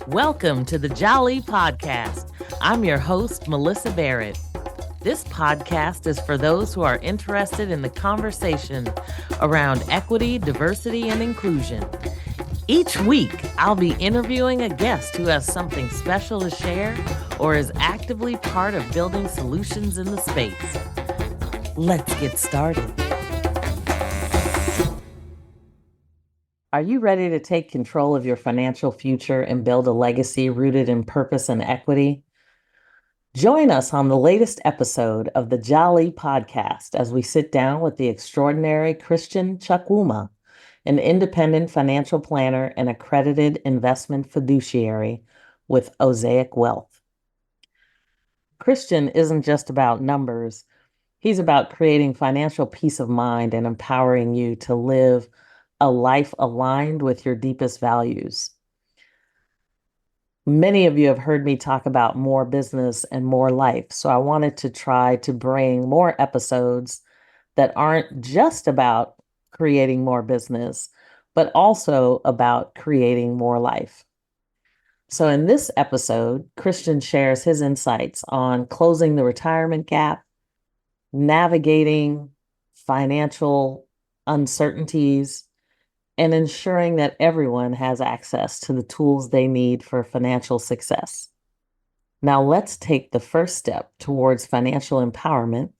Welcome to the Jali podcast. I'm your host, Melyssa Barrett. This podcast is for those who are interested in the conversation around equity, diversity, and inclusion. Each week, I'll be interviewing a guest who has something special to share or is actively part of building solutions in the space. Let's get started. Are you ready to take control of your financial future and build a legacy rooted in purpose and equity? Join us on the latest episode of the Jali podcast as we sit down with the extraordinary Christian Chukwuma, an independent financial planner and accredited investment fiduciary with Osaic Wealth. Christian isn't just about numbers. He's about creating financial peace of mind and empowering you to live a life aligned with your deepest values. Many of you have heard me talk about more business and more life, so I wanted to try to bring more episodes that aren't just about creating more business, but also about creating more life. So in this episode, Christian shares his insights on closing the retirement gap, navigating financial uncertainties, and ensuring that everyone has access to the tools they need for financial success. Now let's take the first step towards financial empowerment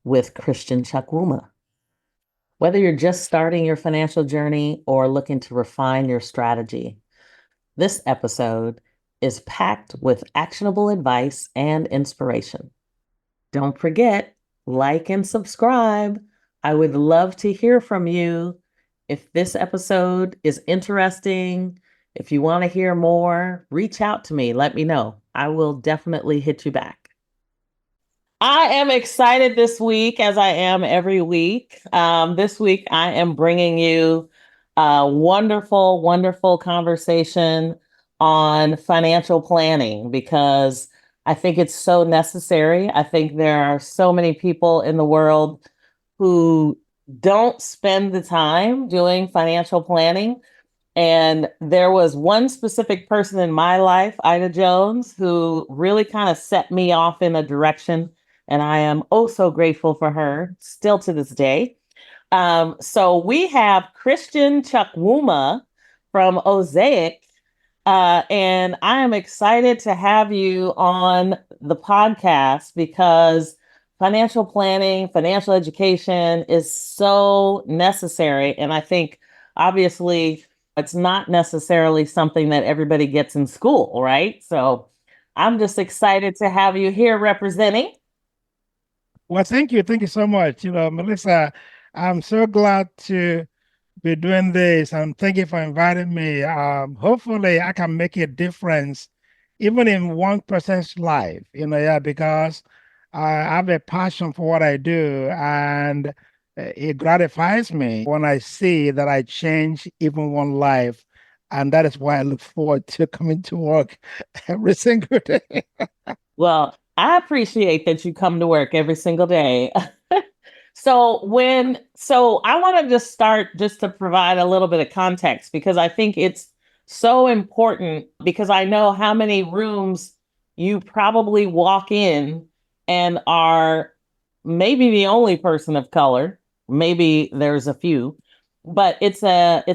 with Christian Chukwuma. Whether you're just starting your financial journey or looking to refine your strategy, this episode is packed with actionable advice and inspiration. Don't forget, like and subscribe. I would love to hear from you. If this episode is interesting, if you want to hear more, reach out to me. Let me know. I will definitely hit you back. I am excited this week, as I am every week. This week, I am bringing you a wonderful, wonderful conversation on financial planning because I think it's so necessary. I think there are so many people in the world who don't spend the time doing financial planning. And there was one specific person in my life, Ida Jones, who really kind of set me off in a direction. And I am oh so grateful for her still to this day. So we have Christian Chukwuma from Osaic. And I am excited to have you on the podcast because financial planning, financial education is so necessary. And I think obviously it's not necessarily something that everybody gets in school, right? So I'm just excited to have you here representing. Well, thank you. Thank you so much. Melyssa, I'm so glad to be doing this and thank you for inviting me. Hopefully I can make a difference even in one person's life, because I have a passion for what I do and it gratifies me when I see that I change even one life. And that is why I look forward to coming to work every single day. Well, I appreciate that you come to work every single day. So I want to just start just to provide a little bit of context because I think it's so important because I know how many rooms you probably walk in and are maybe the only person of color. Maybe there's a few, but it's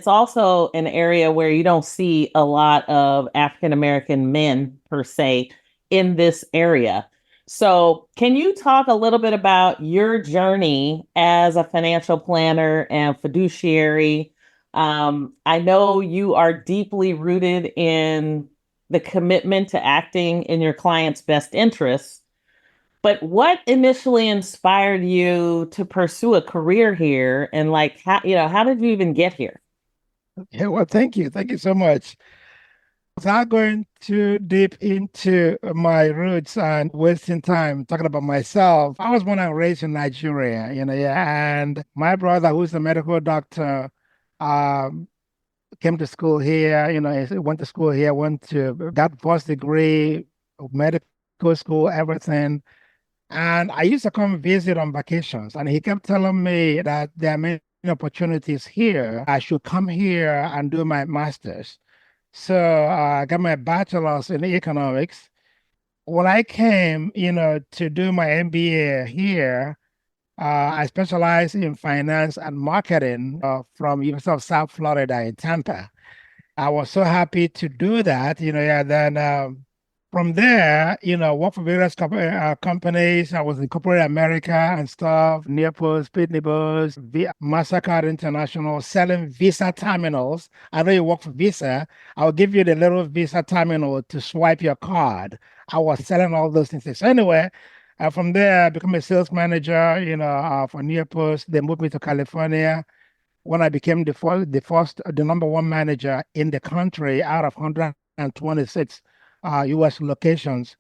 also an area where you don't see a lot of African American men per se in this area. So, can you talk a little bit about your journey as a financial planner and fiduciary? I know you are deeply rooted in the commitment to acting in your client's best interests, but what initially inspired you to pursue a career here and how did you even get here? Yeah, well, thank you. Thank you so much. Without going too deep into my roots and wasting time talking about myself, I was born and raised in Nigeria, yeah, and my brother, who's a medical doctor, um, came to school here, he went to school here, got first degree, medical school, everything. And I used to come visit on vacations, and he kept telling me that there are many opportunities here. I should come here and do my master's. So I got my bachelor's in economics. When I came, to do my MBA here, I specialize in finance and marketing from University of South Florida in Tampa. I was so happy to do that, yeah. Then from there, worked for various companies. I was in corporate America and stuff, Nearpost, Pitney MasterCard International, selling Visa terminals. I know you work for Visa. I'll give you the little Visa terminal to swipe your card. I was selling all those things. So anyway, from there, I became a sales manager, for Nearpost. They moved me to California when I became the number one manager in the country out of 126 U.S. locations.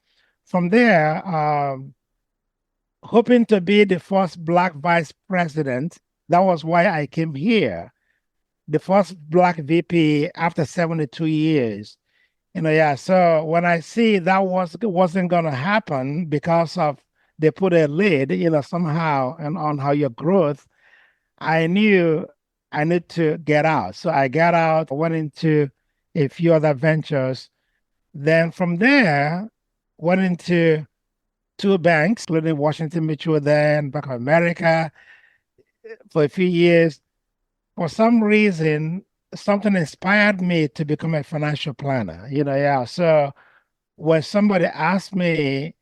From there, hoping to be the first Black vice president. That was why I came here. The first Black VP after 72 years. Yeah. So when I see that wasn't going to happen because of they put a lid, somehow and on how your growth, I knew I need to get out. So I got out, went into a few other ventures. Then from there, went into two banks, including Washington Mutual, then Bank of America for a few years. For some reason, something inspired me to become a financial planner. Yeah. So when somebody asked me,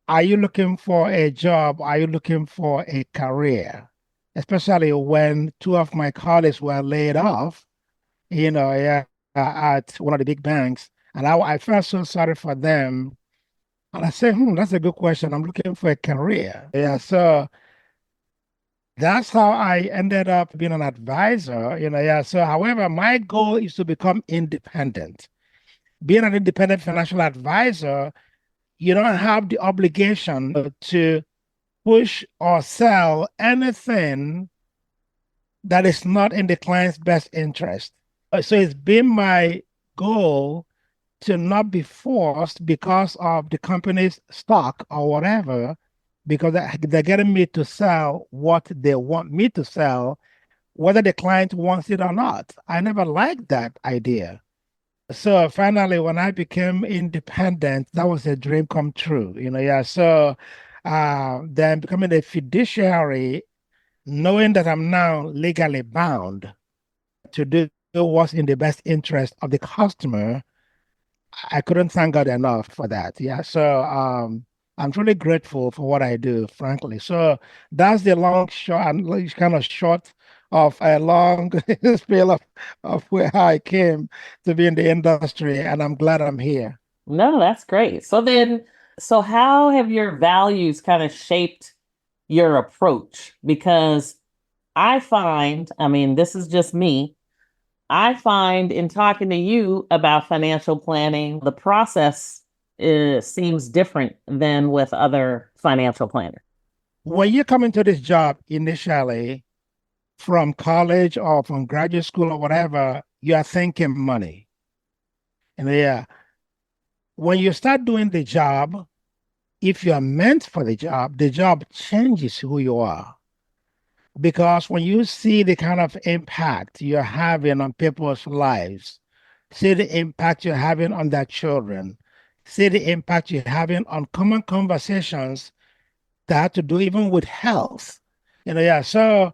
are you looking for a job? Are you looking for a career? Especially when two of my colleagues were laid off, yeah, at one of the big banks. And I felt so sorry for them. And I said, that's a good question. I'm looking for a career. Yeah. So that's how I ended up being an advisor, yeah. So, however, my goal is to become independent. Being an independent financial advisor, you don't have the obligation to push or sell anything that is not in the client's best interest. So it's been my goal to not be forced because of the company's stock or whatever, because they're getting me to sell what they want me to sell, whether the client wants it or not. I never liked that idea. So finally, when I became independent, that was a dream come true, yeah. So then becoming a fiduciary, knowing that I'm now legally bound to do what's in the best interest of the customer, I couldn't thank God enough for that. Yeah. So I'm truly grateful for what I do, frankly. So that's the long short and kind of short of a long spiel of where I came to be in the industry, and I'm glad I'm here. No, that's great. So how have your values kind of shaped your approach? Because I mean, this is just me, I find in talking to you about financial planning, the process seems different than with other financial planners. When you come into this job initially from college or from graduate school or whatever, you are thinking money. And yeah, when you start doing the job, if you're meant for the job changes who you are. Because when you see the kind of impact you're having on people's lives, see the impact you're having on their children, see the impact you're having on common conversations that have to do even with health. Yeah. So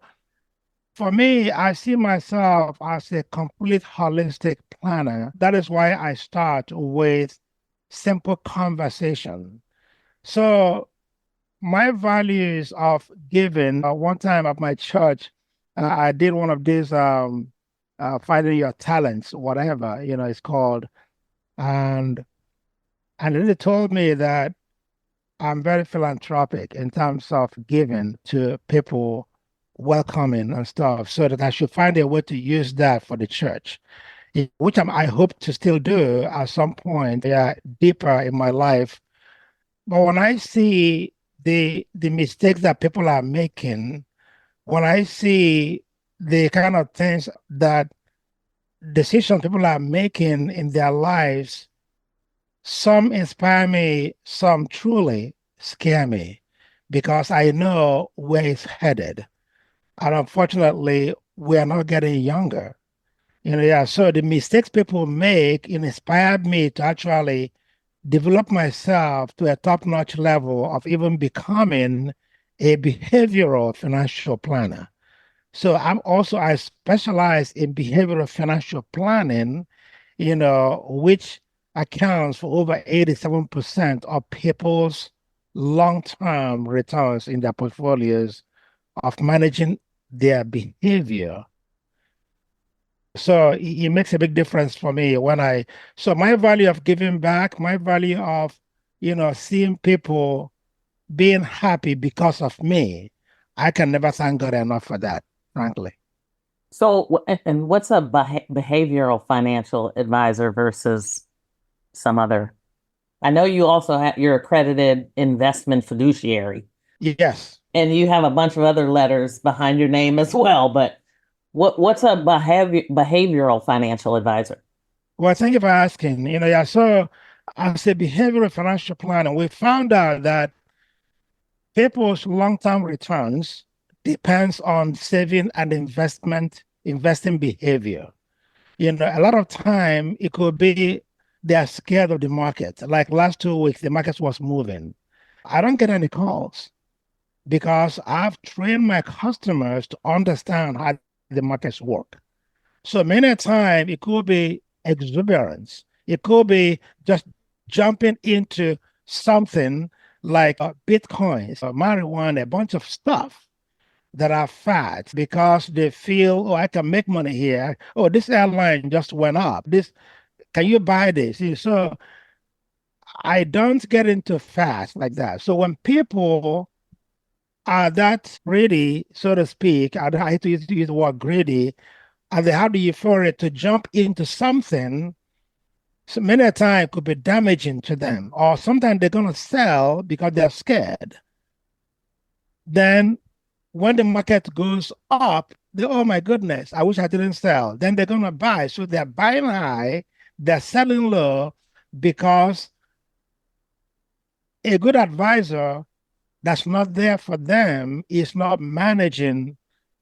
for me, I see myself as a complete holistic planner. That is why I start with simple conversation. So my values of giving, one time at my church, I did one of these finding your talents, whatever, it's called. And then they told me that I'm very philanthropic in terms of giving to people, welcoming and stuff, so that I should find a way to use that for the church, which I hope to still do at some point, yeah, deeper in my life. But when I see the mistakes that people are making, when I see the kind of things that decisions people are making in their lives, some inspire me, some truly scare me because I know where it's headed. And unfortunately, we are not getting younger. Yeah. So the mistakes people make inspired me to actually develop myself to a top-notch level of even becoming a behavioral financial planner. So I specialize in behavioral financial planning, which accounts for over 87% of people's long-term returns in their portfolios of managing their behavior. So it makes a big difference for me so my value of giving back, my value of, seeing people being happy because of me, I can never thank God enough for that, frankly. So, and what's a behavioral financial advisor versus some other? I know you also have your accredited investment fiduciary, Yes. and you have a bunch of other letters behind your name as well. But what's a behavioral financial advisor? Well, thank you for asking. Yeah, so as a behavioral financial planner, we found out that people's long-term returns depends on saving and investing behavior. A lot of time it could be they're scared of the market. Like last 2 weeks, the market was moving. I don't get any calls because I've trained my customers to understand how the markets work. So many a time it could be exuberance. It could be just jumping into something like bitcoins or marijuana, a bunch of stuff that are fads because they feel, oh, I can make money here. Oh, this airline just went up. Can you buy this? So I don't get into fads like that. So when people are that greedy, so to speak, I hate to use the word greedy, and they have the euphoria to jump into something, so many a time could be damaging to them, or sometimes they're going to sell because they're scared. Then when the market goes up, oh my goodness, I wish I didn't sell. Then they're going to buy. So they're buying high, they're selling low because a good advisor that's not there for them is not managing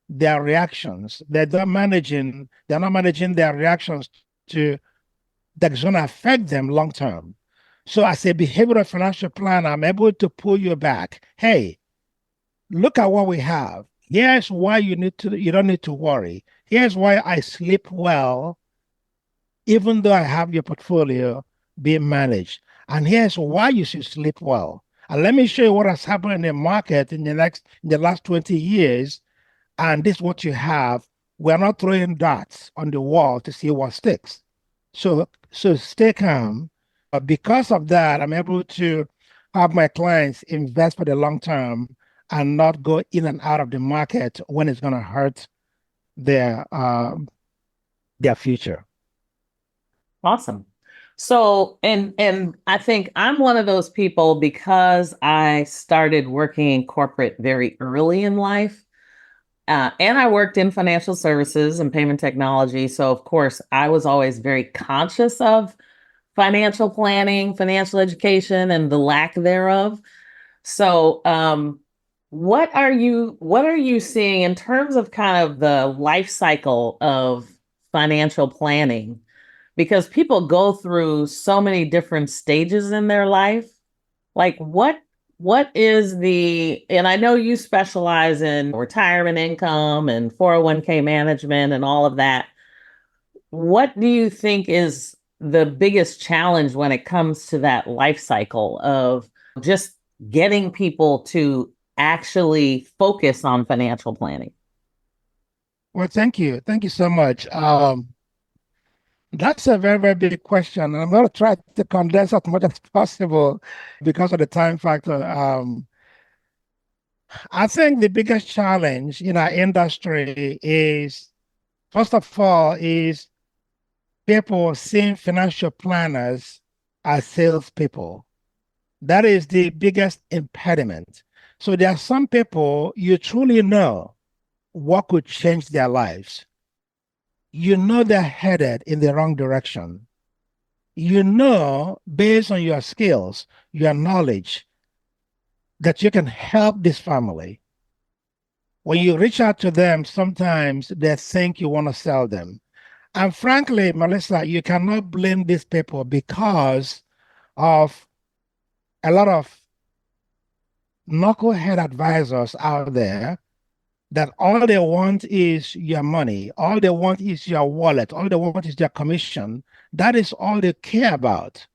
their reactions. They're not managing their reactions to that's going to affect them long term. So as a behavioral financial planner, I'm able to pull you back. Hey, look at what we have. Here's why you don't need to worry. Here's why I sleep well, even though I have your portfolio being managed. And here's why you should sleep well. And let me show you what has happened in the market in the last 20 years. And this is what you have. We're not throwing darts on the wall to see what sticks. So stay calm. Because of that, I'm able to have my clients invest for the long term and not go in and out of the market when it's going to hurt their future. Awesome. So, and I think I'm one of those people because I started working in corporate very early in life. And I worked in financial services and payment technology. So, of course, I was always very conscious of financial planning, financial education, and the lack thereof. So, what are you seeing in terms of kind of the life cycle of financial planning? Because people go through so many different stages in their life. Like what is and I know you specialize in retirement income and 401k management and all of that. What do you think is the biggest challenge when it comes to that life cycle of just getting people to actually focus on financial planning? Well, thank you. Thank you so much. That's a very, very big question. And I'm going to try to condense as much as possible because of the time factor. I think the biggest challenge in our industry is, first of all, is people seeing financial planners as salespeople. That is the biggest impediment. So there are some people you truly know what could change their lives. You know they're headed in the wrong direction. You know, based on your skills, your knowledge, that you can help this family. When you reach out to them, sometimes they think you want to sell them. And frankly, Melyssa, you cannot blame these people because of a lot of knucklehead advisors out there that all they want is your money, all they want is your wallet, all they want is their commission. That is all they care about.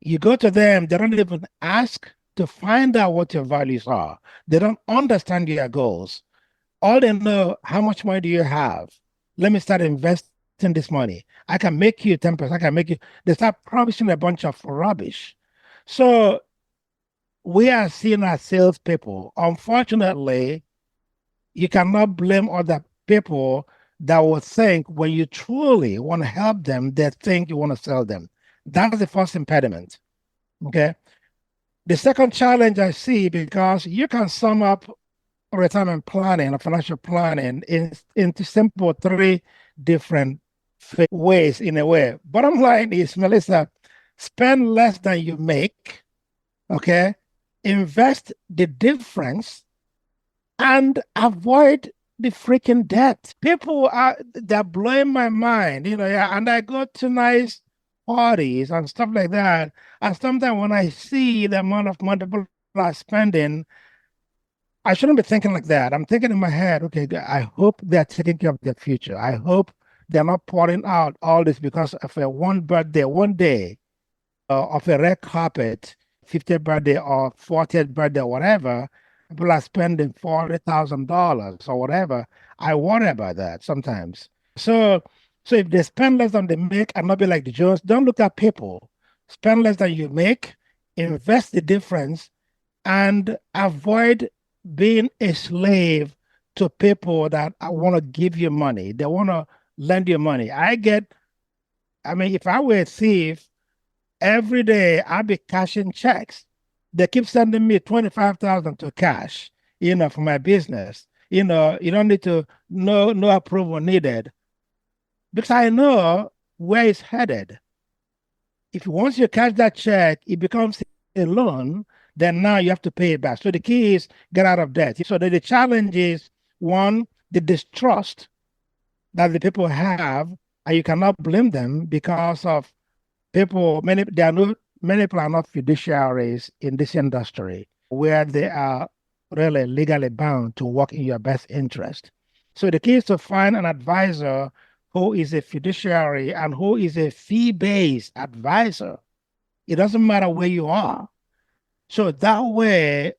You go to them, they don't even ask to find out what your values are. They don't understand your goals. All they know, how much money do you have? Let me start investing this money. I can make you 10%. I can make you. They start promising a bunch of rubbish. So we are seeing as salespeople. Unfortunately, you cannot blame other people that will think when you truly want to help them, they think you want to sell them. That's the first impediment. Okay. The second challenge I see, because you can sum up retirement planning or financial planning into simple three different ways in a way. Bottom line is, Melyssa, spend less than you make, okay? Invest the difference and avoid the freaking debt. They're blowing my mind, yeah, and I go to nice parties and stuff like that. And sometimes when I see the amount of money people are spending, I shouldn't be thinking like that. I'm thinking in my head, okay, I hope they're taking care of their future. I hope they're not pouring out all this because of a one birthday, one day of a red carpet, 50th birthday or 40th birthday or whatever. People are spending $40,000 or whatever. I worry about that sometimes. So if they spend less than they make and not be like the Jones, don't look at people. Spend less than you make, invest the difference, and avoid being a slave to people that want to give you money. They want to lend you money. I mean, if I were a thief, every day I'd be cashing checks. They keep sending me 25,000 to cash, for my business. You don't need to, no approval needed because I know where it's headed. If once you cash that check, it becomes a loan, then now you have to pay it back. So the key is get out of debt. So the challenge is one, the distrust that the people have, and you cannot blame them because of many people are not fiduciaries in this industry where they are really legally bound to work in your best interest. So the key is to find an advisor who is a fiduciary and who is a fee-based advisor. It doesn't matter where you are. So that way,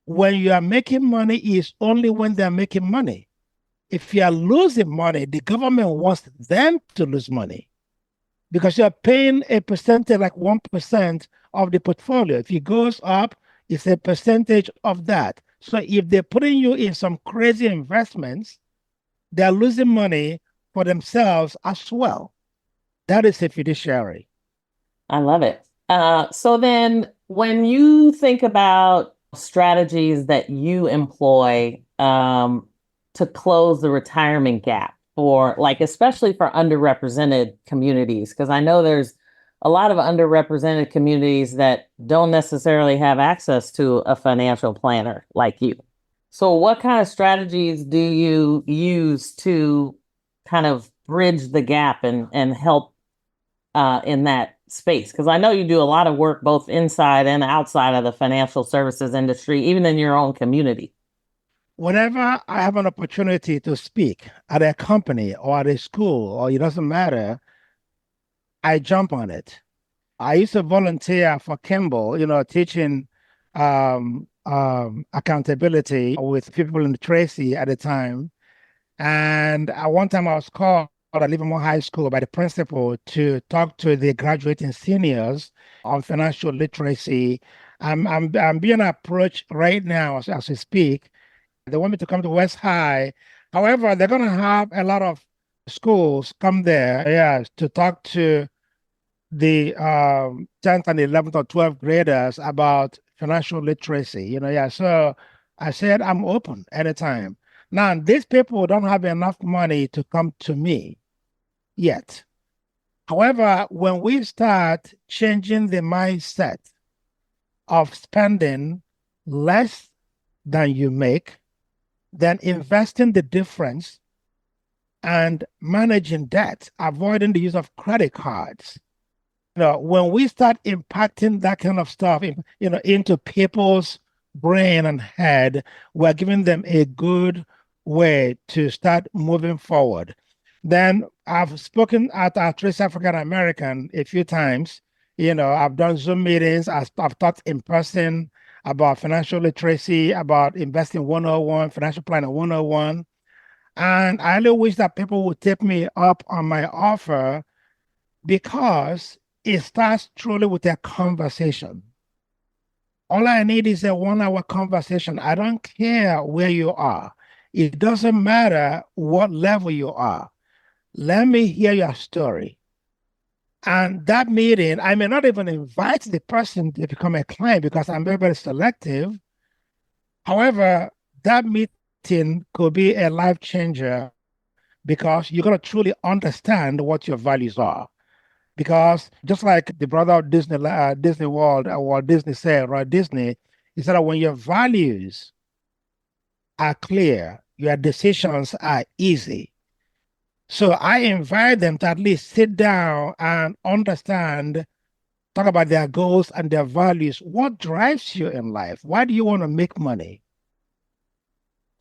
when you are making money, is only when they're making money. If you are losing money, the government wants them to lose money because you're paying a percentage, like 1% of the portfolio. If it goes up, it's a percentage of that. So if they're putting you in some crazy investments, they're losing money for themselves as well. That is a fiduciary. I love it. So then when you think about strategies that you employ to close the retirement gap for like, especially for underrepresented communities, because I know there's a lot of underrepresented communities that don't necessarily have access to a financial planner like you. So what kind of strategies do you use to kind of bridge the gap and help in that space? Because I know you do a lot of work both inside and outside of the financial services industry, even in your own community. Whenever I have an opportunity to speak at a company or at a school, or it doesn't matter, I jump on it. I used to volunteer for Kimball, teaching accountability with people in Tracy at the time. And at one time I was called at Livermore High School by the principal to talk to the graduating seniors on financial literacy. I'm being approached right now as we speak. They want me to come to West High. However, they're going to have a lot of schools come there, yeah, to talk to the 10th and 11th or 12th graders about financial literacy, yeah. So I said, I'm open anytime. Now, these people don't have enough money to come to me yet. However, when we start changing the mindset of spending less than you make, then investing the difference and managing debt, avoiding the use of credit cards. When we start impacting that kind of stuff, into people's brain and head, we're giving them a good way to start moving forward. Then I've spoken at our Trace African American a few times. I've done Zoom meetings. I've taught in person about financial literacy, about investing 101, financial planning 101. And I really wish that people would take me up on my offer because it starts truly with a conversation. All I need is a 1 hour conversation. I don't care where you are. It doesn't matter what level you are. Let me hear your story. And that meeting, I may not even invite the person to become a client because I'm very, very selective. However, that meeting could be a life changer because you're going to truly understand what your values are. Because just like the brother of Disney World, Walt Disney said, right? Disney, he said that when your values are clear, your decisions are easy. So I invite them to at least sit down and understand, talk about their goals and their values. What drives you in life? Why do you want to make money?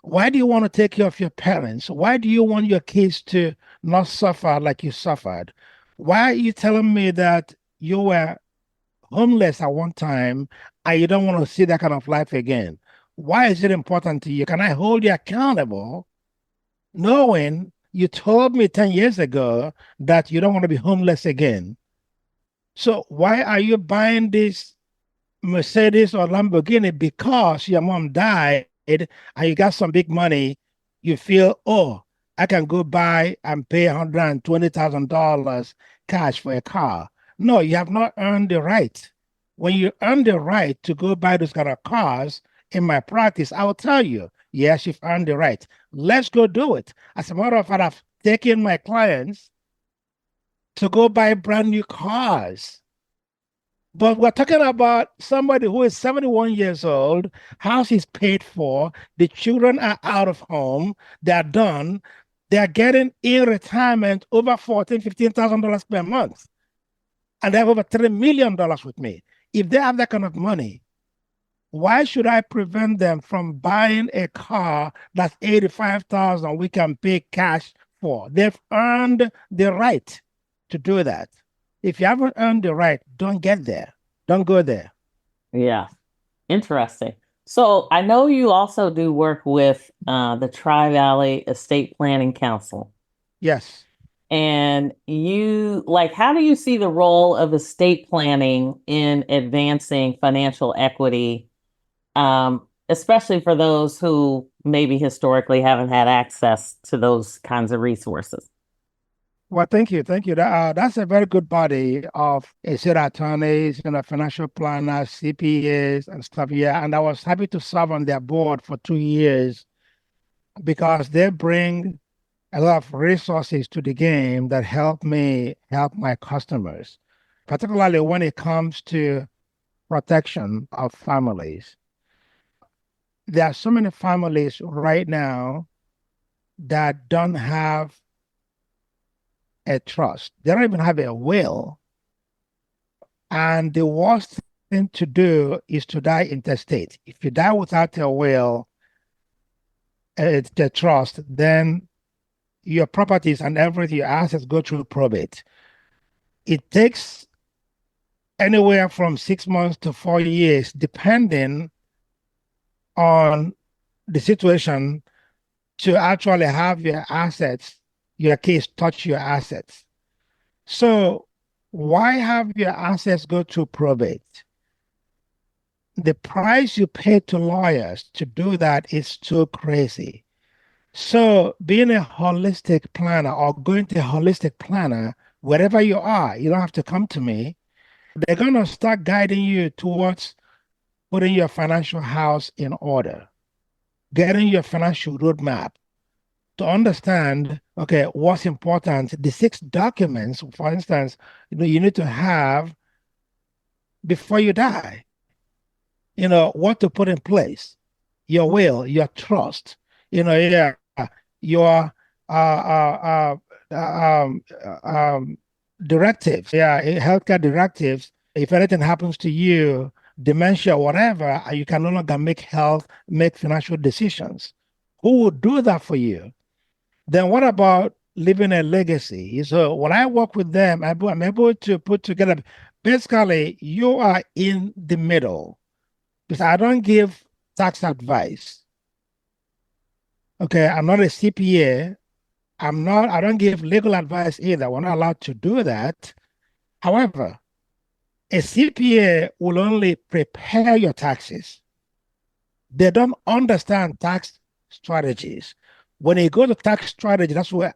Why do you want to take care of your parents? Why do you want your kids to not suffer like you suffered? Why are you telling me that you were homeless at one time and you don't want to see that kind of life again? Why is it important to you? Can I hold you accountable knowing you told me 10 years ago that you don't want to be homeless again? So why are you buying this Mercedes or Lamborghini? Because your mom died and you got some big money? You feel, oh, I can go buy and pay $120,000 cash for a car. No, you have not earned the right. When you earn the right to go buy those kind of cars, in my practice, I will tell you, yes, you've earned the right. Let's go do it. As a matter of fact, I've taken my clients to go buy brand new cars. But we're talking about somebody who is 71 years old, house is paid for, the children are out of home, they're done, they're getting in retirement over $14,000, $15,000 per month. And they have over $3 million with me. If they have that kind of money, why should I prevent them from buying a car that's $85,000 we can pay cash for? They've earned the right to do that. If you haven't earned the right, don't get there. Don't go there. Yeah, interesting. So I know you also do work with the Tri-Valley Estate Planning Council. Yes. And how do you see the role of estate planning in advancing financial equity, especially for those who maybe historically haven't had access to those kinds of resources? Well, thank you. Thank you. That's a very good body of estate attorneys, financial planners, CPAs, and stuff. Yeah. And I was happy to serve on their board for 2 years because they bring a lot of resources to the game that help me help my customers, particularly when it comes to protection of families. There are so many families right now that don't have a trust. They don't even have a will. And the worst thing to do is to die intestate. If you die without a will, the trust, then your properties and everything, your assets go through probate. It takes anywhere from 6 months to 4 years, depending on the situation, to actually have your assets, your case touch your assets. So why have your assets go to probate? The price you pay to lawyers to do that is too crazy. So being a holistic planner or going to a holistic planner, wherever you are, you don't have to come to me. They're going to start guiding you towards putting your financial house in order, getting your financial roadmap to understand, okay, what's important. The 6 documents, for instance, you need to have before you die, what to put in place, your will, your trust, yeah, your uh, uh, um, directives, healthcare directives. If anything happens to you, dementia, whatever, you can no longer make financial decisions. Who would do that for you? Then what about leaving a legacy? So when I work with them, I'm able to put together, basically, you are in the middle because I don't give tax advice. Okay, I'm not a CPA. I don't give legal advice either. We're not allowed to do that. However, a CPA will only prepare your taxes. They don't understand tax strategies. When you go to tax strategy, that's where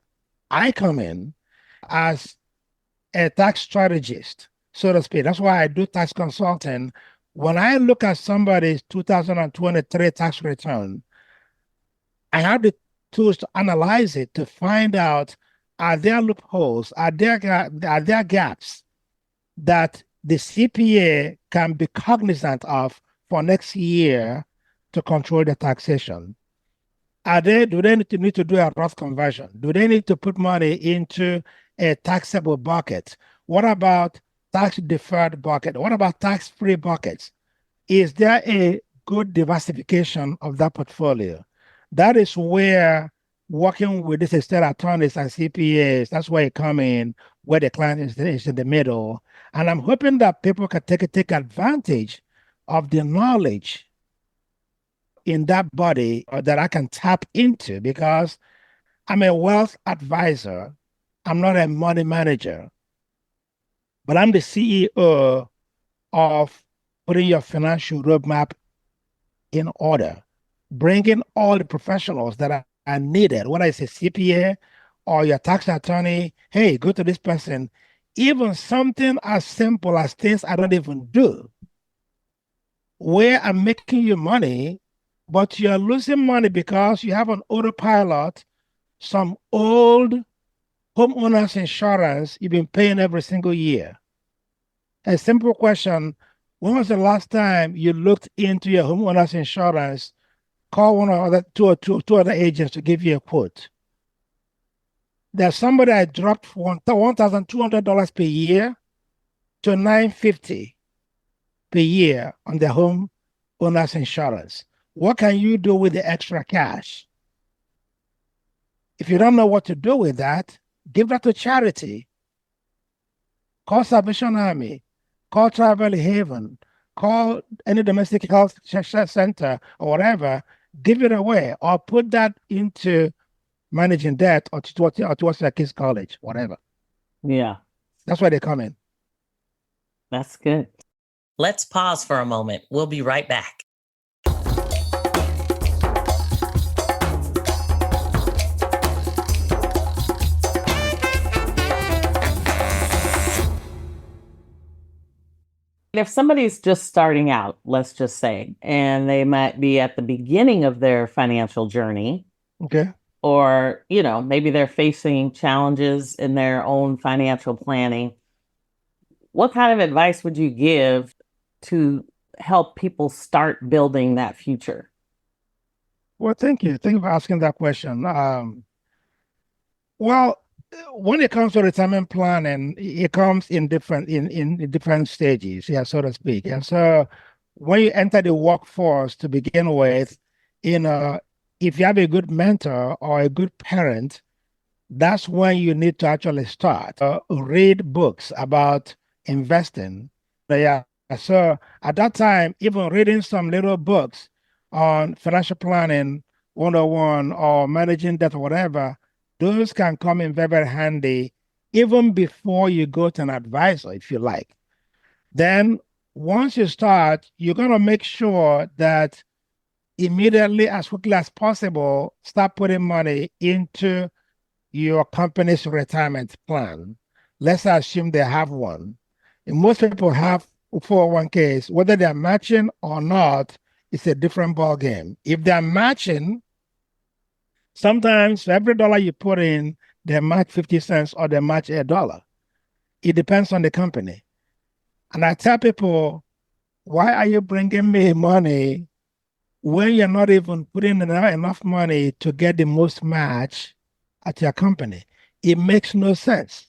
I come in as a tax strategist, so to speak. That's why I do tax consulting. When I look at somebody's 2023 tax return, I have the tools to analyze it to find out, are there loopholes, are there gaps that the CPA can be cognizant of for next year to control the taxation? Do they need to do a Roth conversion? Do they need to put money into a taxable bucket? What about tax deferred bucket? What about tax free buckets? Is there a good diversification of that portfolio? That is where working with these estate attorneys and CPAs, that's where you come in, where the client is in the middle. And I'm hoping that people can take advantage of the knowledge in that body that I can tap into, because I'm a wealth advisor. I'm not a money manager, but I'm the CEO of putting your financial roadmap in order, bringing all the professionals that are needed, whether it's a CPA or your tax attorney. Hey, go to this person. Even something as simple as things I don't even do, where I'm making you money, but you're losing money because you have an autopilot, some old homeowners insurance you've been paying every single year. A simple question: when was the last time you looked into your homeowners insurance? Call one or other two other agents to give you a quote. There's somebody I dropped $1,200 per year to $950 per year on their home owner's insurance. What can you do with the extra cash? If you don't know what to do with that, give that to charity. Call Salvation Army, call Travel Haven, call any domestic health center or whatever, give it away, or put that into managing debt or towards their kids' college, whatever. Yeah, That's why they come in. that's good. Let's pause for a moment. We'll be right back. If somebody's just starting out, let's just say, and they might be at the beginning of their financial journey, Okay. or, maybe they're facing challenges in their own financial planning, what kind of advice would you give to help people start building that future? Well, thank you. Thank you for asking that question. Well, when it comes to retirement planning, it comes in different stages, yeah, so to speak. And so when you enter the workforce to begin with, if you have a good mentor or a good parent, that's when you need to actually start. Read books about investing. Yeah. So at that time, even reading some little books on financial planning 101 or managing debt or whatever, those can come in very, very handy even before you go to an advisor, if you like. Then once you start, you're going to make sure that immediately, as quickly as possible, start putting money into your company's retirement plan. Let's assume they have one. And most people have 401ks, whether they're matching or not, it's a different ball game. If they're matching, sometimes for every dollar you put in, they match 50 cents or they match $1. It depends on the company. And I tell people, why are you bringing me money when you're not even putting enough money to get the most match at your company. It makes no sense.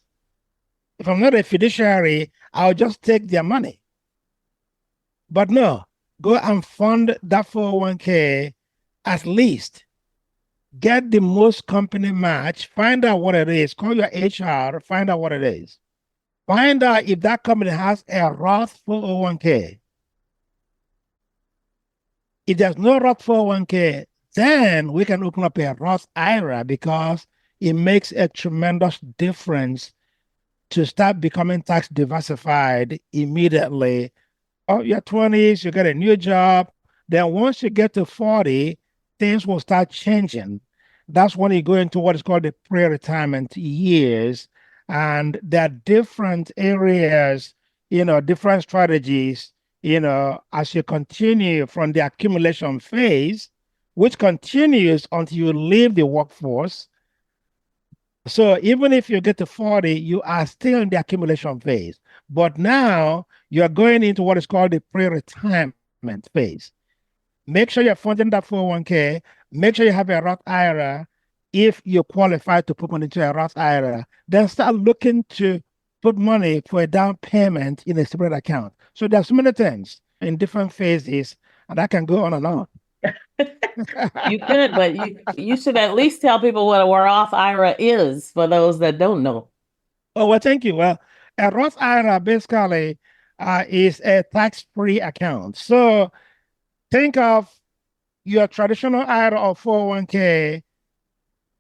If I'm not a fiduciary, I'll just take their money. But no, go and fund that 401k at least. Get the most company match, find out what it is, call your HR, find out what it is. Find out if that company has a Roth 401k. If there's no Roth 401k, then we can open up a Roth IRA because it makes a tremendous difference to start becoming tax diversified immediately. Oh, your 20s, you get a new job. Then once you get to 40, things will start changing. That's when you go into what is called the pre-retirement years. And there are different areas, different strategies, as you continue from the accumulation phase, which continues until you leave the workforce. So even if you get to 40, you are still in the accumulation phase. But now you're going into what is called the pre-retirement phase. Make sure you're funding that 401k. Make sure you have a Roth IRA. If you qualify to put money into a Roth IRA, then start looking to put money for a down payment in a separate account. So there's so many things in different phases, and I can go on and on. You could, but you should at least tell people what a Roth IRA is for those that don't know. Oh, well, thank you. Well, a Roth IRA basically is a tax-free account. So think of your traditional IRA or 401k.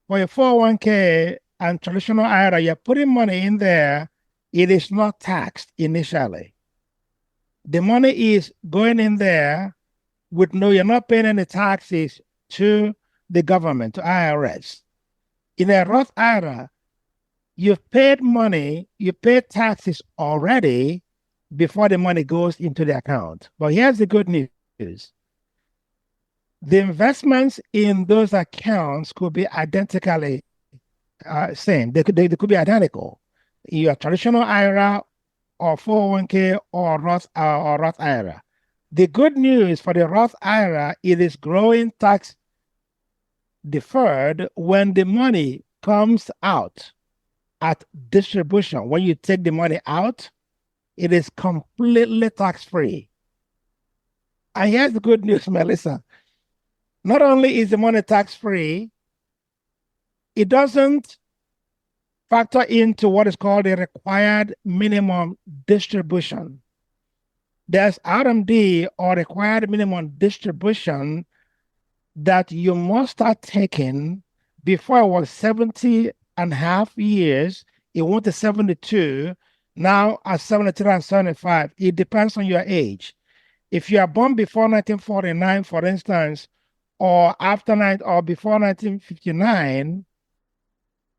For your 401k and traditional IRA, you're putting money in there. It is not taxed initially. The money is going in there you're not paying any taxes to the government, to IRS. In a Roth IRA, you've paid money, you paid taxes already before the money goes into the account. But here's the good news. The investments in those accounts could be identically same. They could be identical. Your traditional IRA or 401k or Roth IRA. The good news for the Roth IRA, it is growing tax deferred when the money comes out at distribution. When you take the money out, it is completely tax-free. And here's the good news, Melyssa. Not only is the money tax-free, it doesn't factor into what is called a required minimum distribution. There's RMD or required minimum distribution that you must start taking before it was 70 and a half years. It went to 72. Now at 73 and 75, it depends on your age. If you are born before 1949, for instance, or or before 1959,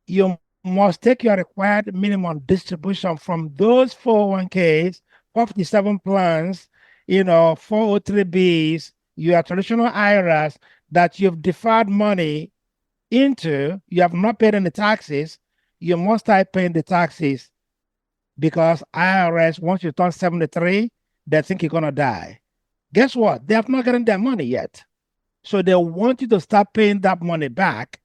you must take your required minimum distribution from those 401ks, 457 plans, 403Bs, your traditional IRAs that you've deferred money into, you have not paid any taxes, you must start paying the taxes because IRS, once you turn 73, they think you're going to die. Guess what? They have not gotten their money yet. So they want you to start paying that money back.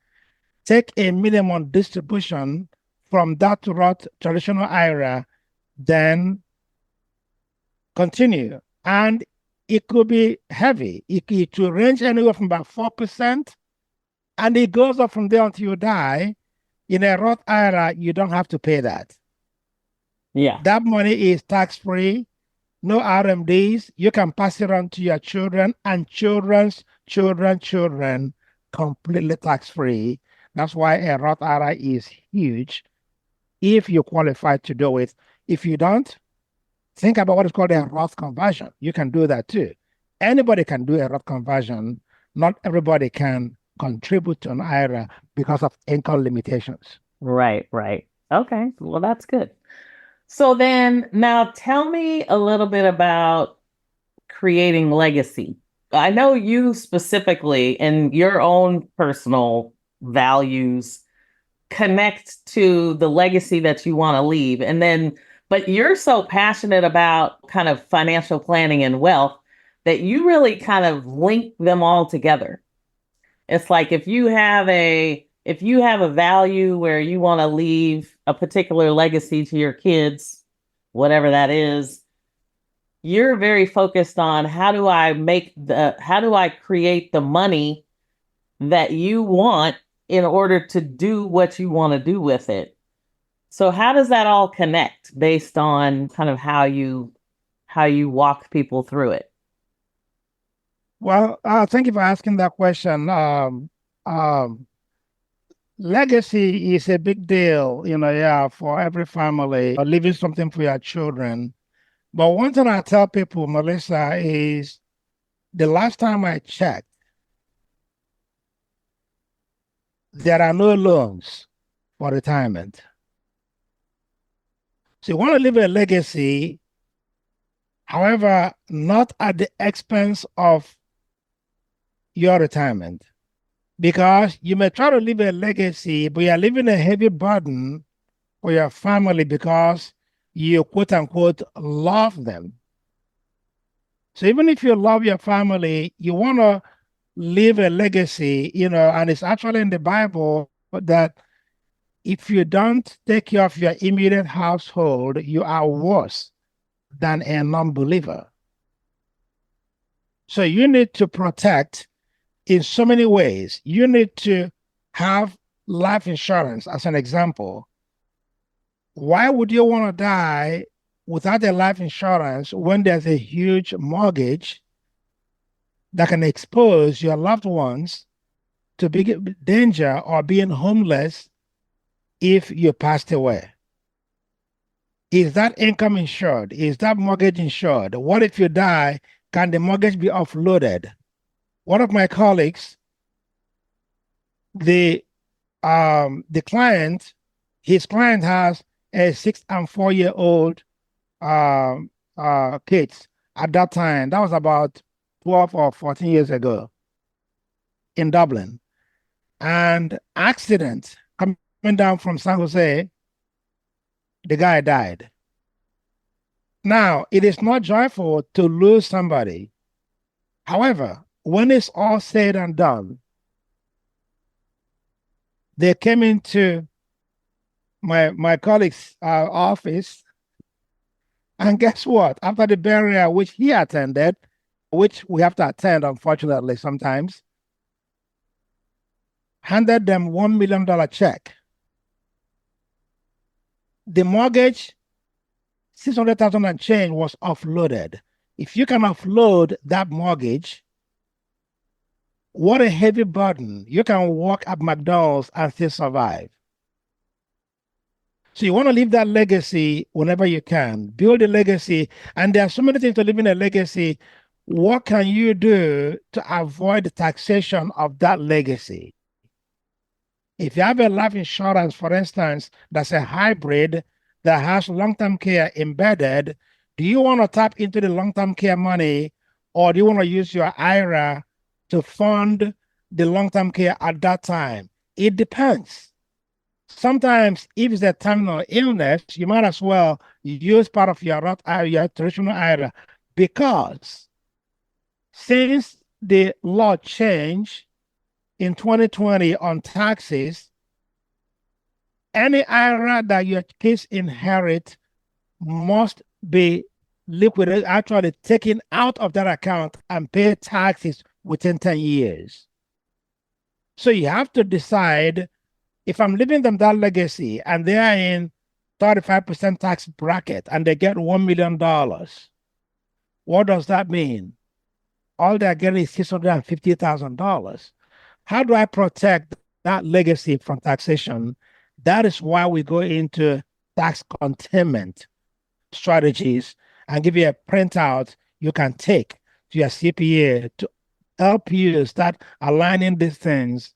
Take a minimum distribution from that Roth traditional IRA, then continue. And it could be heavy. It will range anywhere from about 4%, and it goes up from there until you die. In a Roth IRA, you don't have to pay that. Yeah. That money is tax-free, no RMDs. You can pass it on to your children and children's children, completely tax-free. That's why a Roth IRA is huge if you qualify to do it. If you don't, think about what is called a Roth conversion. You can do that too. Anybody can do a Roth conversion. Not everybody can contribute to an IRA because of income limitations. Right. Okay, well, that's good. So then now tell me a little bit about creating legacy. I know you specifically in your own personal values connect to the legacy that you want to leave. But you're so passionate about kind of financial planning and wealth that you really kind of link them all together. It's like if you have a if you have a value where you want to leave a particular legacy to your kids, whatever that is, you're very focused on how do I create the money that you want in order to do what you want to do with it. So how does that all connect based on kind of how you walk people through it? Well, thank you for asking that question. Legacy is a big deal, yeah, for every family, leaving something for your children. But one thing I tell people, Melyssa, is the last time I checked, there are no loans for retirement. So you want to leave a legacy, however, not at the expense of your retirement. Because you may try to leave a legacy, but you're leaving a heavy burden for your family because you quote unquote love them. So even if you love your family, you want to leave a legacy, and it's actually in the Bible that if you don't take care of your immediate household, you are worse than a non-believer. So you need to protect in so many ways. You need to have life insurance, as an example. Why would you want to die without a life insurance when there's a huge mortgage that can expose your loved ones to big danger or being homeless if you passed away? Is that income insured? Is that mortgage insured? What if you die? Can the mortgage be offloaded? One of my colleagues, the client, his client has a 6 and 4-year-old kids at that time. That was about 12 or 14 years ago in Dublin. And accident coming down from San Jose, the guy died. Now, it is not joyful to lose somebody. However, when it's all said and done, they came into my colleague's office, and guess what? After the burial, which he attended, which we have to attend, unfortunately, sometimes, handed them $1 million check. The mortgage, 600,000 and change, was offloaded. If you can offload that mortgage, what a heavy burden. You can work at McDonald's and still survive. So you want to leave that legacy whenever you can. Build a legacy. And there are so many things to leaving a legacy. What can you do to avoid the taxation of that legacy? If you have a life insurance, for instance, that's a hybrid that has long-term care embedded, do you want to tap into the long-term care money, or do you want to use your IRA to fund the long-term care at that time? It depends. Sometimes, if it's a terminal illness, you might as well use part of your Roth IRA, your traditional IRA, because since the law changed in 2020 on taxes, any IRA that your kids inherit must be liquidated, actually taken out of that account and pay taxes within 10 years. So you have to decide, if I'm leaving them that legacy and they are in 35% tax bracket and they get $1 million, what does that mean? All they're getting is $650,000. How do I protect that legacy from taxation? That is why we go into tax containment strategies and give you a printout you can take to your CPA to help you start aligning these things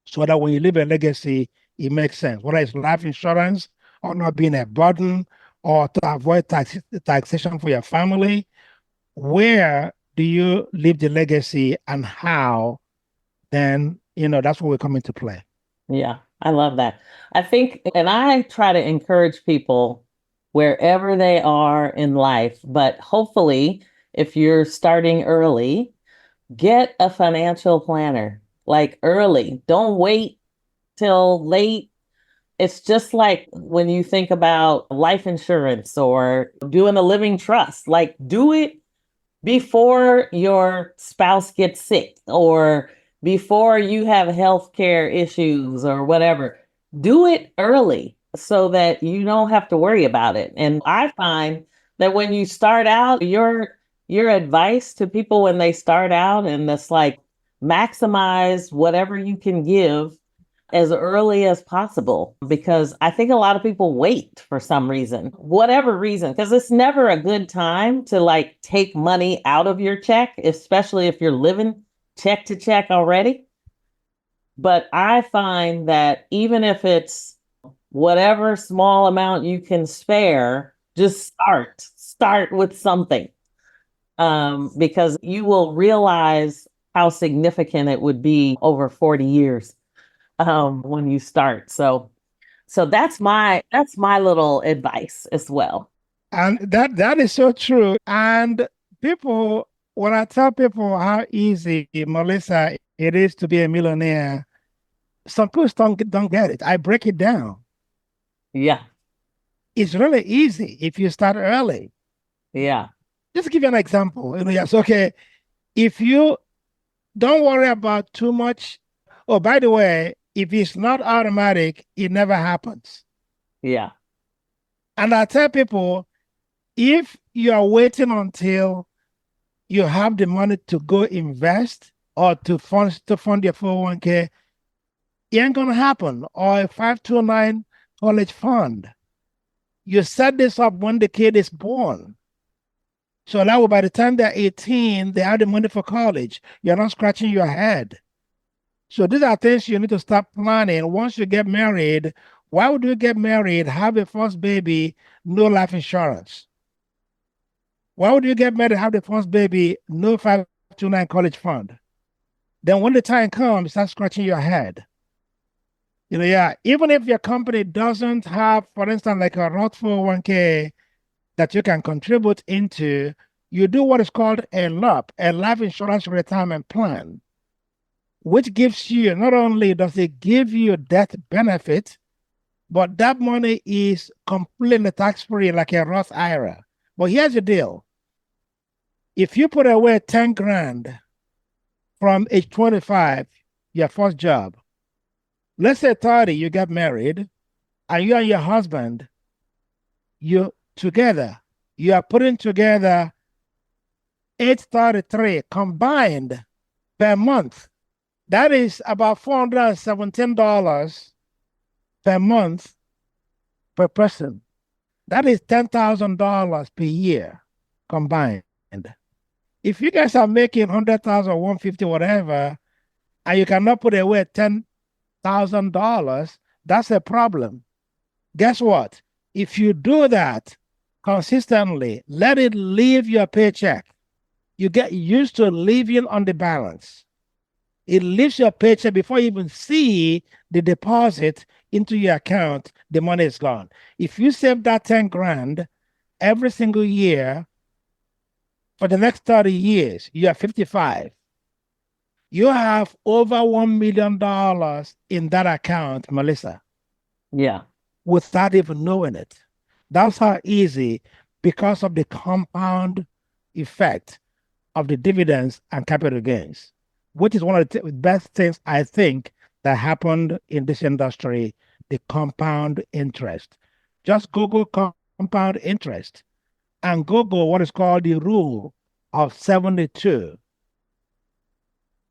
so that when you leave a legacy, it makes sense, whether it's life insurance or not being a burden or to avoid taxation for your family. Where do you leave the legacy and how? Then, that's where we come into play. Yeah, I love that. I think, and I try to encourage people wherever they are in life, but hopefully, if you're starting early, get a financial planner, like early. Don't wait till late. It's just like when you think about life insurance or doing a living trust, like do it before your spouse gets sick or before you have health care issues or whatever. Do it early so that you don't have to worry about it. And I find that when you start out, your advice to people when they start out, and that's like maximize whatever you can give as early as possible, because I think a lot of people wait for some reason, whatever reason, because it's never a good time to like take money out of your check, especially if you're living check to check already. But I find that even if it's whatever small amount you can spare, just start with something, because you will realize how significant it would be over 40 years when you start. So that's my little advice as well. And that is so true. And people, when I tell people how easy, Melyssa, it is to be a millionaire, some people don't get it. I break it down. Yeah. It's really easy if you start early. Yeah. Just to give you an example. Yes, okay. If you don't worry about too much. Oh, by the way, if it's not automatic, it never happens. Yeah. And I tell people, if you are waiting until you have the money to go invest or to fund your 401k, it ain't gonna happen. Or a 529 college fund. You set this up when the kid is born. So that way, by the time they're 18, they have the money for college. You're not scratching your head. So these are things you need to start planning. Once you get married, why would you get married, have a first baby, no life insurance? Why would you get married, have the first baby, no 529 college fund? Then when the time comes, start scratching your head. Even if your company doesn't have, for instance, like a Roth 401k that you can contribute into, you do what is called a LUP, a life insurance retirement plan, which gives you, not only does it give you death benefit, but that money is completely tax-free like a Roth IRA. But here's the deal. If you put away 10 grand from age 25, your first job, let's say 30, you get married, and you and your husband, you together, you are putting together 833 combined per month. That is about $417 per month per person. That is $10,000 per year combined. If you guys are making 100,000, 150, whatever, and you cannot put away $10,000, that's a problem. Guess what? If you do that consistently, let it leave your paycheck. You get used to living on the balance. It leaves your paycheck before you even see the deposit into your account, the money is gone. If you save that 10 grand every single year for the next 30 years, you are 55. You have over $1 million in that account, Melyssa. Yeah. Without even knowing it. That's how easy, because of the compound effect of the dividends and capital gains, which is one of the best things I think that happened in this industry, the compound interest. Just Google compound interest and Google what is called the rule of 72.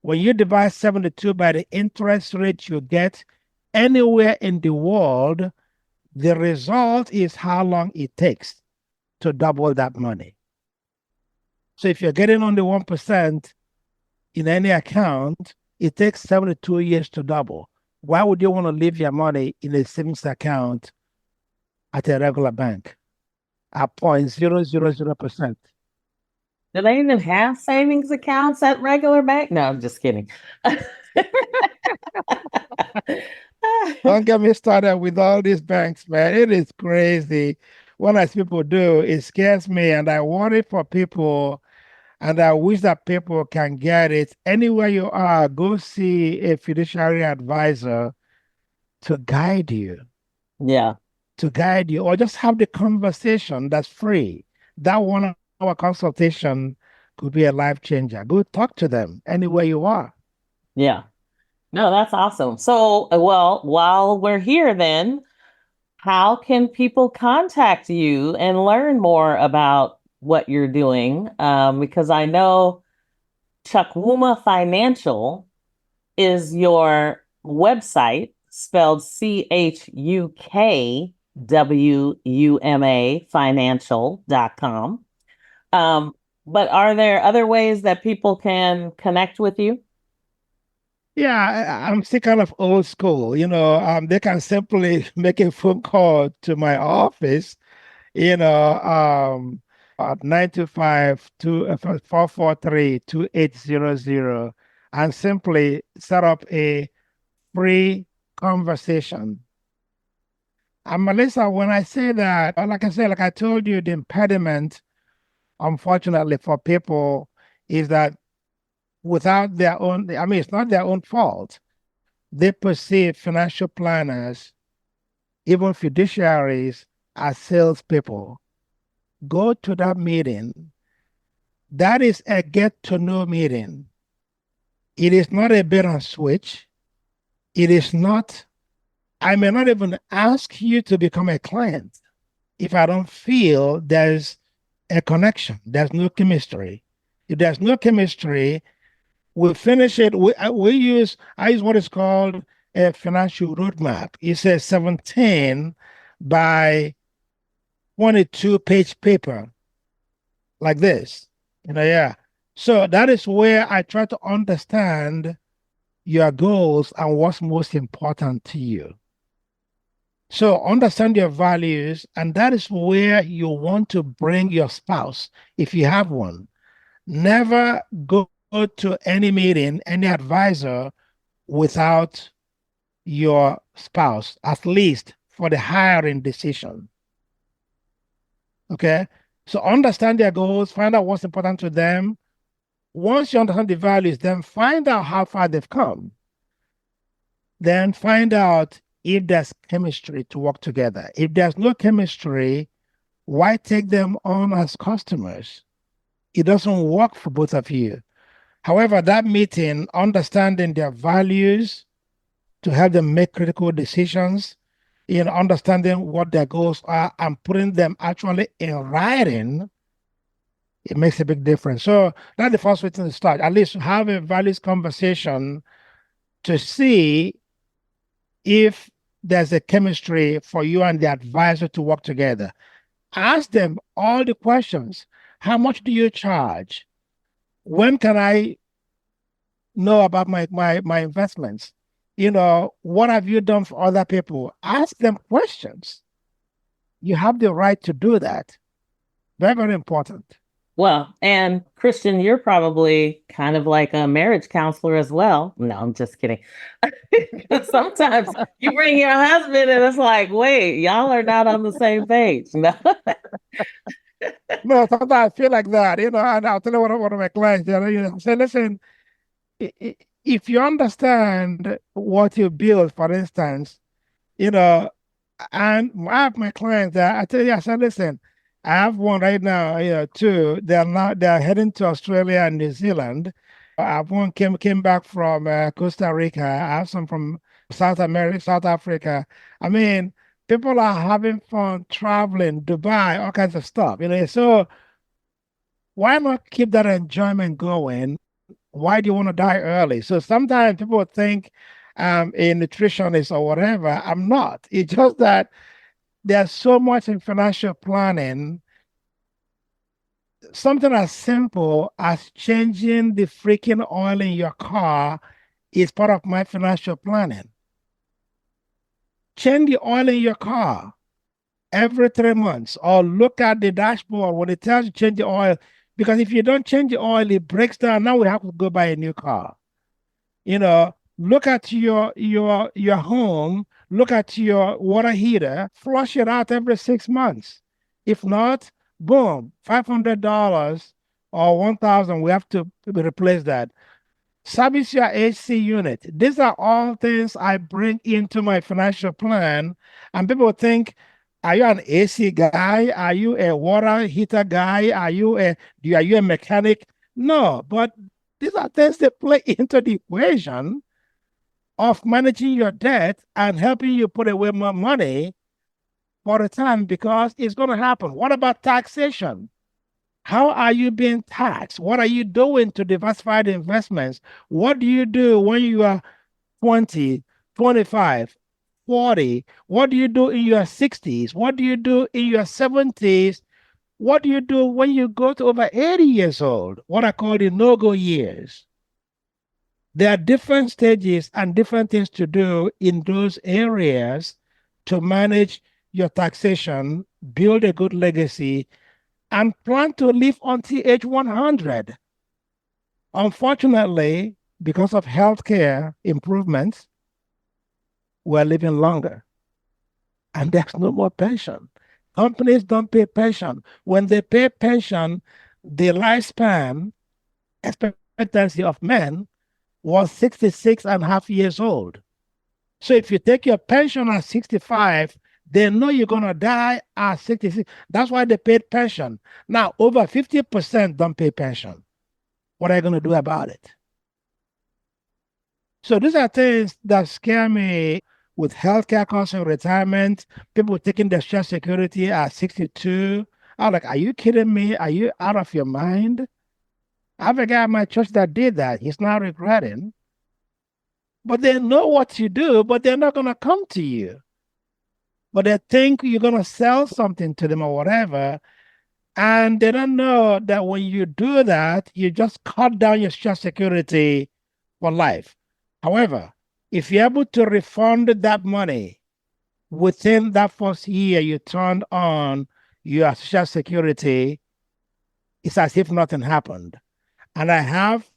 When you divide 72 by the interest rate you get anywhere in the world, the result is how long it takes to double that money. So if you're getting only 1% in any account, it takes 72 years to double. Why would you want to leave your money in a savings account at a regular bank at 0.000%? Do they even have savings accounts at regular bank? No, I'm just kidding. Don't get me started with all these banks, man. It is crazy. What as people do, it scares me, and I worry for people, and I wish that people can get it. Anywhere you are, go see a fiduciary advisor to guide you, Yeah. or just have the conversation that's free. That 1 hour consultation could be a life changer. Go talk to them anywhere you are. Yeah. No, that's awesome. So, well, while we're here, then, how can people contact you and learn more about what you're doing? Because I know Chukwuma Financial is your website, spelled CHUKWUMA financial.com. But are there other ways that people can connect with you? Yeah, I'm still kind of old school. They can simply make a phone call to my office, at 925-443-2800 and simply set up a free conversation. And Melyssa, when I say that, like I said, like I told you, the impediment, unfortunately, for people is that without their own, I mean, it's not their own fault. They perceive financial planners, even fiduciaries, as salespeople. Go to that meeting. That is a get to know meeting. It is not a bait and switch. It is not, I may not even ask you to become a client if I don't feel there's a connection, there's no chemistry. If there's no chemistry, we finish it. I use what is called a financial roadmap. It's a 17 by 22-page paper like this. Yeah. So that is where I try to understand your goals and what's most important to you. So understand your values, and that is where you want to bring your spouse, if you have one. Never go to any meeting, any advisor, without your spouse, at least for the hiring decision. Okay? So understand their goals, find out what's important to them. Once you understand the values, then find out how far they've come. Then find out if there's chemistry to work together. If there's no chemistry, why take them on as customers? It doesn't work for both of you. However, that meeting, understanding their values to help them make critical decisions, understanding what their goals are and putting them actually in writing, it makes a big difference. So that's the first way to start. At least have a values conversation to see if there's a chemistry for you and the advisor to work together. Ask them all the questions. How much do you charge? When can I know about my investments? What have you done for other people? Ask them questions. You have the right to do that. Very, very important. Well, and Christian, you're probably kind of like a marriage counselor as well. No, I'm just kidding. Sometimes you bring your husband and it's like, wait, y'all are not on the same page. No. No, sometimes I feel like that, and I'll tell you one of my clients, say, listen, if you understand what you build, for instance, and I have my clients that I tell you, I said, listen, I have one right now, two. They're heading to Australia and New Zealand. I have one came back from Costa Rica. I have some from South America, South Africa. I mean, people are having fun traveling, Dubai, all kinds of stuff. So why not keep that enjoyment going? Why do you want to die early? So sometimes people think a nutritionist or whatever. I'm not. It's just that there's so much in financial planning. Something as simple as changing the freaking oil in your car is part of my financial planning. Change the oil in your car every 3 months, or look at the dashboard when it tells you to change the oil. Because if you don't change the oil, it breaks down. Now we have to go buy a new car. Look at your home, look at your water heater, flush it out every 6 months. If not, boom, $500 or $1,000, we have to replace that. service your HC unit. These are all things I bring into my financial plan. And people think, are you an AC guy? Are you a water heater guy? Are you a mechanic? No, but these are things that play into the equation of managing your debt and helping you put away more money for the time, because it's going to happen. What about taxation? How are you being taxed? What are you doing to diversify the investments? What do you do when you are 20, 25, 40? What do you do in your 60s? What do you do in your 70s? What do you do when you go to over 80 years old? What I call the no-go years. There are different stages and different things to do in those areas to manage your taxation, build a good legacy, and plan to live until age 100. Unfortunately, because of healthcare improvements, we're living longer. And there's no more pension. Companies don't pay pension. When they pay pension, the lifespan expectancy of men was 66 and a half years old. So if you take your pension at 65, they know you're going to die at 66. That's why they paid pension. Now, over 50% don't pay pension. What are you going to do about it? So these are things that scare me with healthcare costs and retirement, people taking their Social Security at 62. I'm like, are you kidding me? Are you out of your mind? I have a guy at my church that did that. He's now regretting. But they know what you do, but they're not going to come to you. But they think you're going to sell something to them or whatever. And they don't know that when you do that, you just cut down your Social Security for life. However, if you're able to refund that money within that first year you turned on your Social Security, it's as if nothing happened. And I have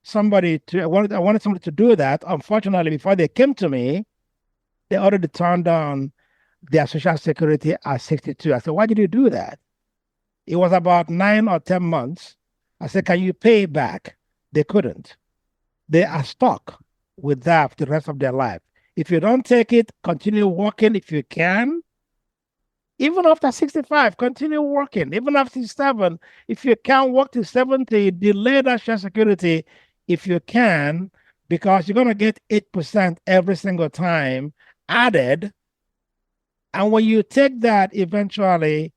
somebody I wanted somebody to do that. Unfortunately, before they came to me, they already turned on their Social Security at 62. I said, why did you do that? It was about 9 or 10 months. I said, can you pay it back? They couldn't. They are stuck with that for the rest of their life. If you don't take it, continue working if you can. Even after 65, continue working. Even after 67, if you can't work to 70, delay that Social Security if you can, because you're going to get 8% every single time added. And when you take that eventually,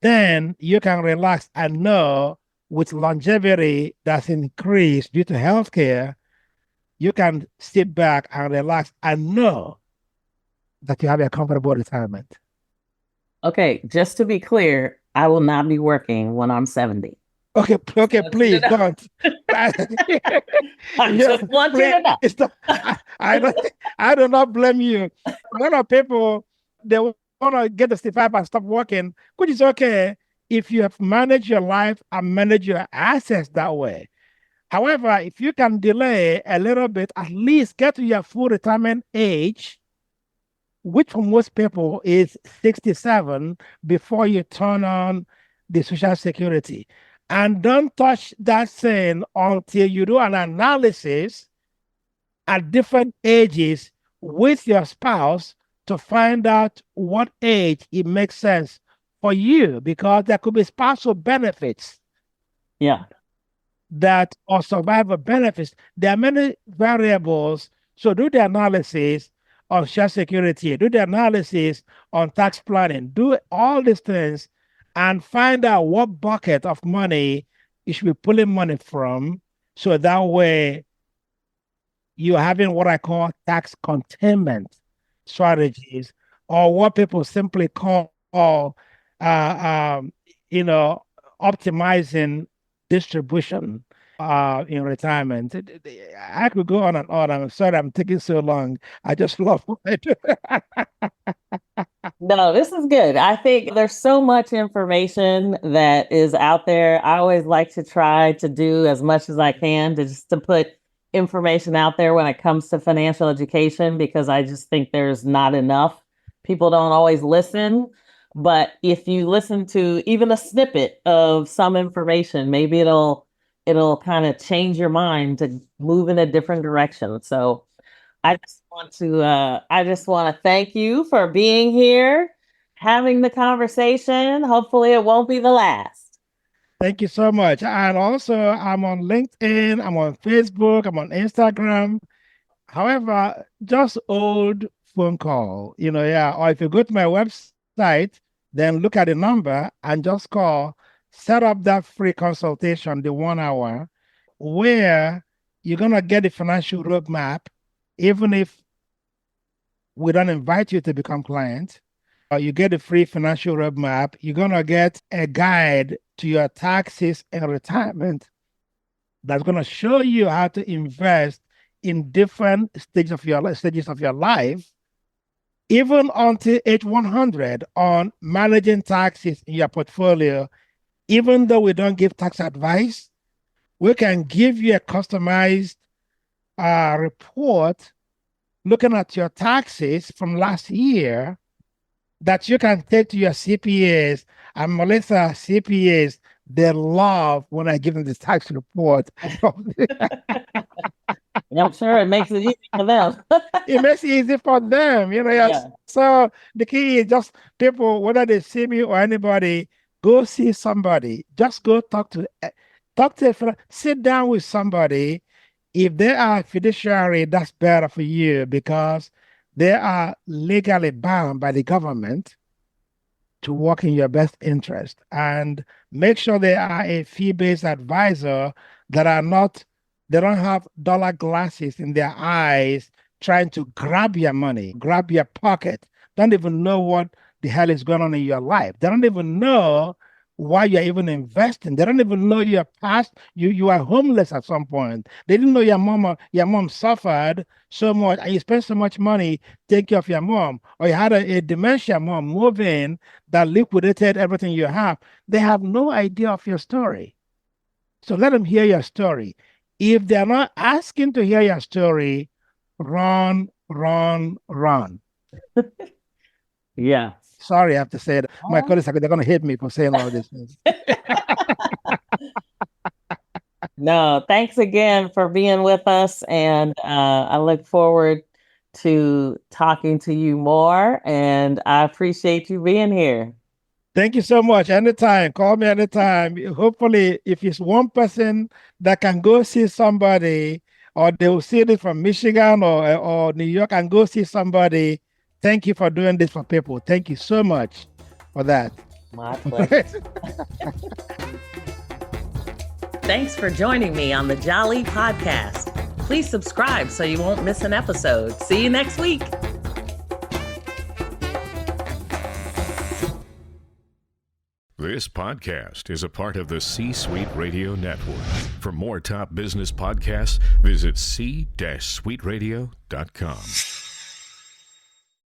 then you can relax and know with longevity that's increased due to healthcare, you can sit back and relax and know that you have a comfortable retirement. Okay, just to be clear, I will not be working when I'm 70. Okay, please don't. I just want you to know. I do not blame you. A lot of people, they want to get the 65 and stop working, which is okay if you have managed your life and manage your assets that way. However, if you can delay a little bit, at least get to your full retirement age, which for most people is 67, before you turn on the Social Security. And don't touch that thing until you do an analysis at different ages with your spouse to find out what age it makes sense for you, because there could be spousal benefits. Yeah. That or survivor benefits. There are many variables. So do the analysis on Social Security, do the analysis on tax planning, do all these things and find out what bucket of money you should be pulling money from. So that way you're having what I call tax containment strategies, or what people simply call, optimizing distribution in retirement. I could go on and on. I'm sorry I'm taking so long. I just love what I do. No, this is good. I think there's so much information that is out there. I always like to try to do as much as I can to put information out there when it comes to financial education, because I just think there's not enough. People don't always listen. But if you listen to even a snippet of some information, maybe it'll it'll kind of change your mind to move in a different direction. So I just want to thank you for being here, having the conversation. Hopefully it won't be the last. Thank you so much. And also, I'm on LinkedIn, I'm on Facebook, I'm on Instagram. However, just old phone call, yeah. Or if you go to my website, then look at the number and just call, set up that free consultation, the 1 hour, where you're going to get a financial roadmap, even if we don't invite you to become client. You get a free financial roadmap. You're going to get a guide to your taxes and retirement that's going to show you how to invest in different stages of your life, even until age 100, on managing taxes in your portfolio. Even though we don't give tax advice, we can give you a customized report looking at your taxes from last year that you can take to your CPAs. And Melyssa, CPAs, they love when I give them the tax report. I'm sure it makes it easy for them. It makes it easy for them, Yeah. So the key is just people, whether they see me or anybody, go see somebody. Just go sit down with somebody. If they are a fiduciary, that's better for you because they are legally bound by the government to work in your best interest. And make sure they are a fee-based advisor they don't have dollar glasses in their eyes trying to grab your money, grab your pocket, don't even know what the hell is going on in your life. They don't even know why you're even investing. They don't even know your past. You are homeless at some point. They didn't know your mom suffered so much and you spent so much money taking care of your mom, or you had a dementia mom move in that liquidated everything you have. They have no idea of your story. So let them hear your story. If they're not asking to hear your story, run. Yeah. Sorry, I have to say it. My colleagues, they're going to hate me for saying all these things. No, thanks again for being with us. And I look forward to talking to you more. And I appreciate you being here. Thank you so much. Anytime, call me anytime. Hopefully, if it's one person that can go see somebody, or they will see it from Michigan or New York and go see somebody, thank you for doing this for people. Thank you so much for that. My pleasure. Thanks for joining me on the Jali podcast. Please subscribe so you won't miss an episode. See you next week. This podcast is a part of the C-Suite Radio Network. For more top business podcasts, visit c-suiteradio.com.